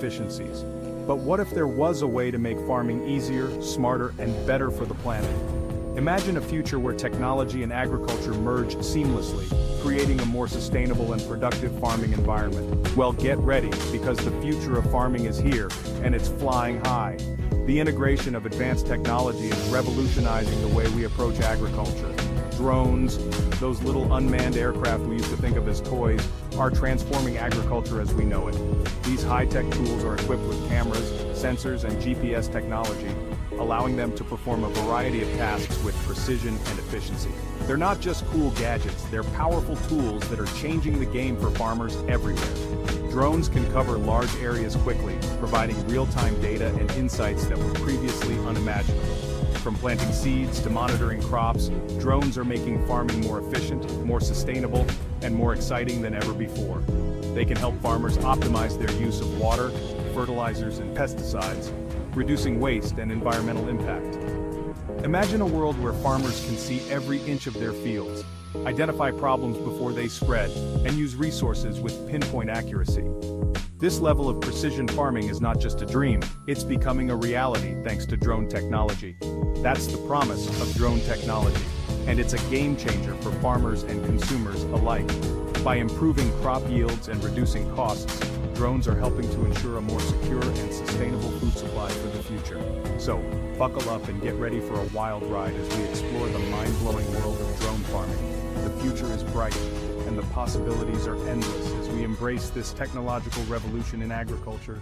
efficiencies. But what if there was a way to make farming easier, smarter, and better for the planet? Imagine a future where technology and agriculture merge seamlessly, creating a more sustainable and productive farming environment. Well, get ready, because the future of farming is here, and it's flying high. The integration of advanced technology is revolutionizing the way we approach agriculture. Drones, those little unmanned aircraft we used to think of as toys, are transforming agriculture as we know it. These high-tech tools are equipped with cameras, sensors, and GPS technology, allowing them to perform a variety of tasks with precision and efficiency. They're not just cool gadgets, they're powerful tools that are changing the game for farmers everywhere. Drones can cover large areas quickly, providing real-time data and insights that were previously unimaginable. From planting seeds to monitoring crops, drones are making farming more efficient, more sustainable, and more exciting than ever before. They can help farmers optimize their use of water, fertilizers, and pesticides, reducing waste and environmental impact. Imagine a world where farmers can see every inch of their fields, identify problems before they spread, and use resources with pinpoint accuracy. This level of precision farming is not just a dream, it's becoming a reality thanks to drone technology. That's the promise of drone technology, and it's a game changer for farmers and consumers alike. By improving crop yields and reducing costs, drones are helping to ensure a more secure and sustainable food supply for the future. So, buckle up and get ready for a wild ride as we explore the mind-blowing world of drone farming. The future is bright, and the possibilities are endless as we embrace this technological revolution in agriculture.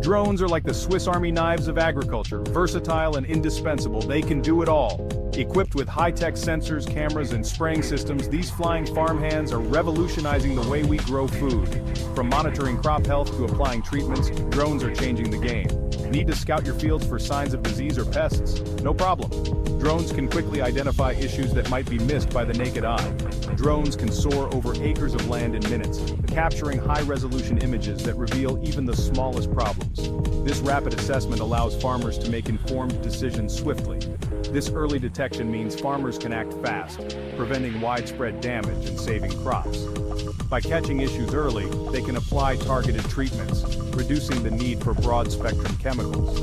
Drones are like the Swiss Army knives of agriculture, versatile and indispensable. They can do it all. Equipped with high-tech sensors, cameras, and spraying systems, these flying farmhands are revolutionizing the way we grow food. From monitoring crop health to applying treatments, drones are changing the game. Need to scout your fields for signs of disease or pests? No problem. Drones can quickly identify issues that might be missed by the naked eye. Drones can soar over acres of land in minutes, capturing high-resolution images that reveal even the smallest problems. This rapid assessment allows farmers to make informed decisions swiftly. This early detection means farmers can act fast, preventing widespread damage and saving crops. By catching issues early, they can apply targeted treatments, reducing the need for broad-spectrum chemicals.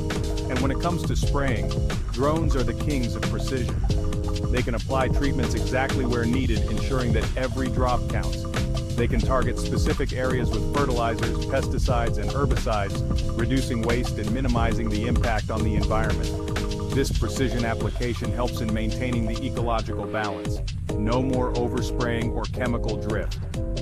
And when it comes to spraying, drones are the kings of precision. They can apply treatments exactly where needed, ensuring that every drop counts. They can target specific areas with fertilizers, pesticides, and herbicides, reducing waste and minimizing the impact on the environment. This precision application helps in maintaining the ecological balance. No more overspraying or chemical drift.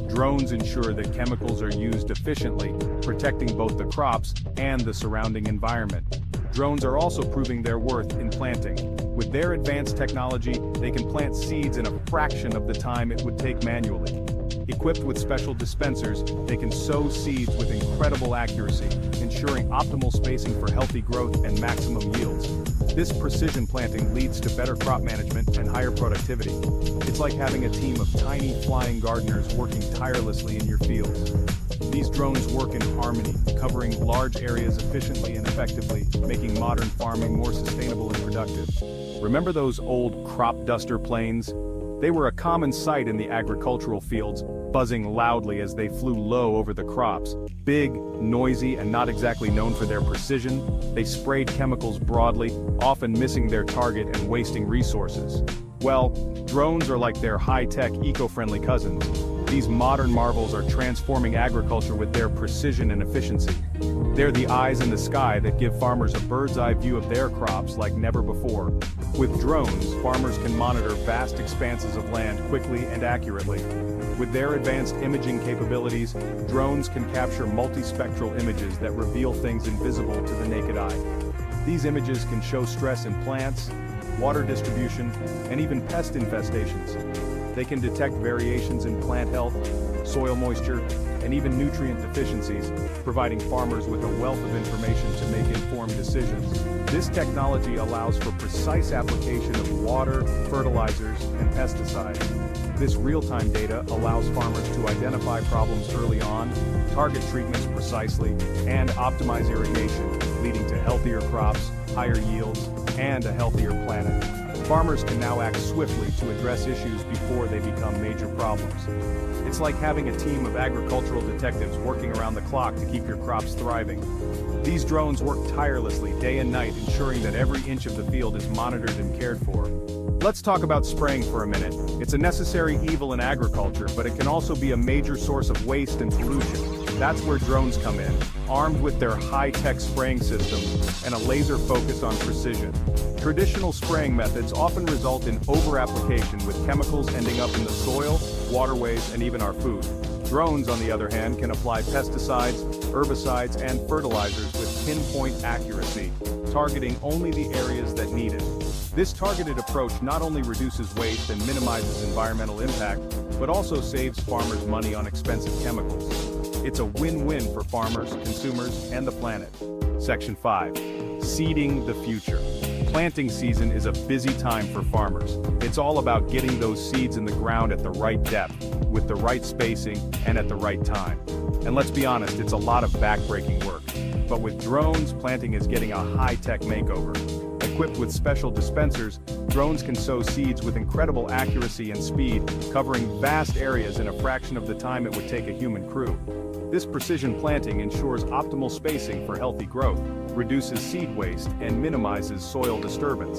Drones ensure that chemicals are used efficiently, protecting both the crops and the surrounding environment. Drones are also proving their worth in planting. With their advanced technology, they can plant seeds in a fraction of the time it would take manually. Equipped with special dispensers, they can sow seeds with incredible accuracy, ensuring optimal spacing for healthy growth and maximum yields. This precision planting leads to better crop management and higher productivity. It's like having a team of tiny flying gardeners working tirelessly in your fields. These drones work in harmony, covering large areas efficiently and effectively, making modern farming more sustainable and productive. Remember those old crop duster planes? They were a common sight in the agricultural fields, buzzing loudly as they flew low over the crops. Big, noisy, and not exactly known for their precision, they sprayed chemicals broadly, often missing their target and wasting resources. Well, drones are like their high-tech, eco-friendly cousins. These modern marvels are transforming agriculture with their precision and efficiency. They're the eyes in the sky that give farmers a bird's-eye view of their crops like never before. With drones, farmers can monitor vast expanses of land quickly and accurately. With their advanced imaging capabilities, drones can capture multispectral images that reveal things invisible to the naked eye. These images can show stress in plants, water distribution, and even pest infestations. They can detect variations in plant health, soil moisture, and even nutrient deficiencies, providing farmers with a wealth of information to make informed decisions. This technology allows for precise application of water, fertilizers, and pesticides. This real-time data allows farmers to identify problems early on, target treatments precisely, and optimize irrigation, leading to healthier crops, higher yields, and a healthier planet. Farmers can now act swiftly to address issues before they become major problems. It's like having a team of agricultural detectives working around the clock to keep your crops thriving. These drones work tirelessly day and night, ensuring that every inch of the field is monitored and cared for. Let's talk about spraying for a minute. It's a necessary evil in agriculture, but it can also be a major source of waste and pollution. That's where drones come in, armed with their high-tech spraying systems and a laser focus on precision. Traditional spraying methods often result in over-application, with chemicals ending up in the soil, waterways, and even our food. Drones, on the other hand, can apply pesticides, herbicides, and fertilizers with pinpoint accuracy, targeting only the areas that need it. This targeted approach not only reduces waste and minimizes environmental impact, but also saves farmers money on expensive chemicals. It's a win-win for farmers, consumers, and the planet. Section 5. Seeding the future. Planting season is a busy time for farmers. It's all about getting those seeds in the ground at the right depth, with the right spacing, and at the right time. And let's be honest, it's a lot of backbreaking work. But with drones, planting is getting a high-tech makeover. Equipped with special dispensers, drones can sow seeds with incredible accuracy and speed, covering vast areas in a fraction of the time it would take a human crew. This precision planting ensures optimal spacing for healthy growth, reduces seed waste, and minimizes soil disturbance.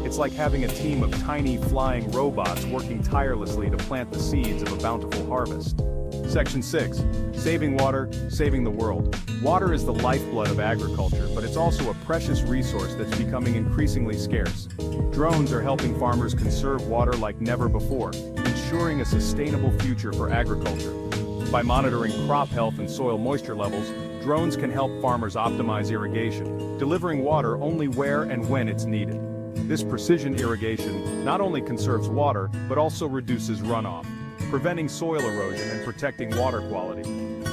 It's like having a team of tiny flying robots working tirelessly to plant the seeds of a bountiful harvest. Section 6. Saving water, saving the world. Water is the lifeblood of agriculture, but it's also a precious resource that's becoming increasingly scarce. Drones are helping farmers conserve water like never before, ensuring a sustainable future for agriculture. By monitoring crop health and soil moisture levels, drones can help farmers optimize irrigation, delivering water only where and when it's needed. This precision irrigation not only conserves water, but also reduces runoff, preventing soil erosion and protecting water quality.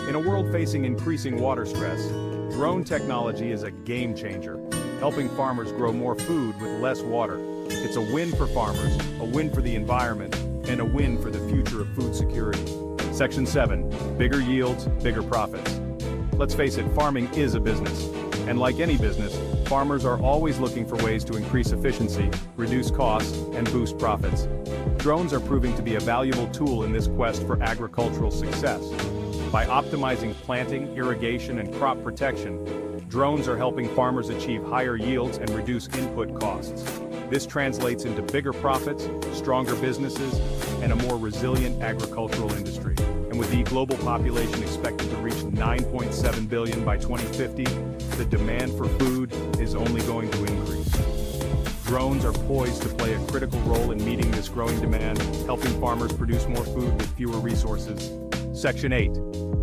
In a world facing increasing water stress, drone technology is a game changer, helping farmers grow more food with less water. It's a win for farmers, a win for the environment, and a win for the future of food security. Section 7. Bigger yields, bigger profits. Let's face it, farming is a business. And like any business, farmers are always looking for ways to increase efficiency, reduce costs, and boost profits. Drones are proving to be a valuable tool in this quest for agricultural success. By optimizing planting, irrigation, and crop protection, drones are helping farmers achieve higher yields and reduce input costs. This translates into bigger profits, stronger businesses, and a more resilient agricultural industry. And with the global population expected to reach 9.7 billion by 2050, the demand for food is only going to increase. Drones are poised to play a critical role in meeting this growing demand, helping farmers produce more food with fewer resources. Section 8.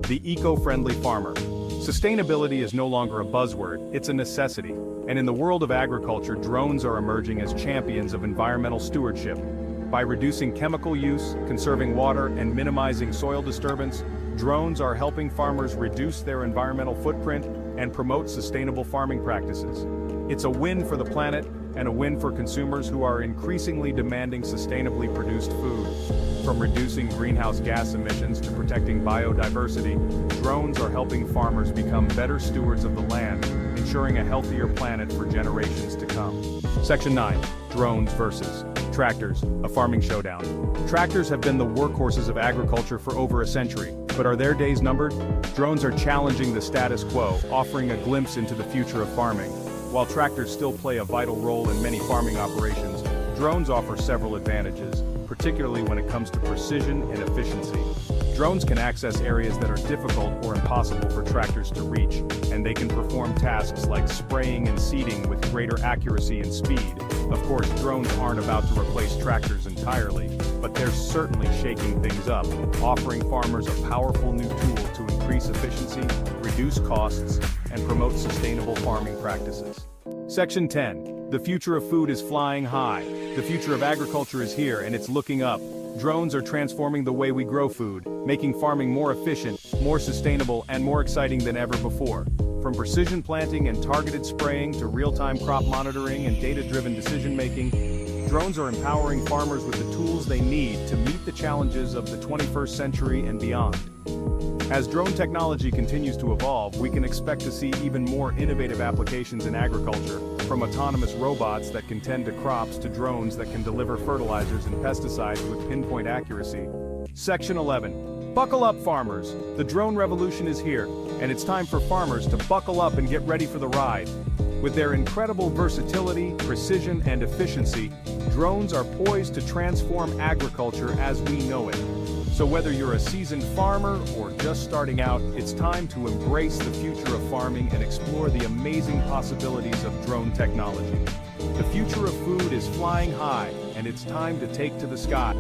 The eco-friendly farmer. Sustainability is no longer a buzzword, it's a necessity. And in the world of agriculture, drones are emerging as champions of environmental stewardship. By reducing chemical use, conserving water, and minimizing soil disturbance, drones are helping farmers reduce their environmental footprint and promote sustainable farming practices. It's a win for the planet and a win for consumers who are increasingly demanding sustainably produced food. From reducing greenhouse gas emissions to protecting biodiversity, drones are helping farmers become better stewards of the land, ensuring a healthier planet for generations to come. Section 9. Drones versus tractors, a farming showdown. Tractors have been the workhorses of agriculture for over a century, but are their days numbered? Drones are challenging the status quo, offering a glimpse into the future of farming. While tractors still play a vital role in many farming operations, drones offer several advantages, particularly when it comes to precision and efficiency. Drones can access areas that are difficult or impossible for tractors to reach, and they can perform tasks like spraying and seeding with greater accuracy and speed. Of course, drones aren't about to replace tractors entirely, but they're certainly shaking things up, offering farmers a powerful new tool to increase efficiency, reduce costs, and promote sustainable farming practices. Section 10. The future of food is flying high. The future of agriculture is here, and it's looking up. Drones are transforming the way we grow food, making farming more efficient, more sustainable, and more exciting than ever before. From precision planting and targeted spraying to real-time crop monitoring and data-driven decision-making, drones are empowering farmers with the tools they need to meet the challenges of the 21st century and beyond. As drone technology continues to evolve, we can expect to see even more innovative applications in agriculture, from autonomous robots that can tend to crops to drones that can deliver fertilizers and pesticides with pinpoint accuracy. Section 11. Buckle up, farmers! The drone revolution is here, and it's time for farmers to buckle up and get ready for the ride. With their incredible versatility, precision, and efficiency, drones are poised to transform agriculture as we know it. So whether you're a seasoned farmer or just starting out, it's time to embrace the future of farming and explore the amazing possibilities of drone technology. The future of food is flying high, and it's time to take to the sky.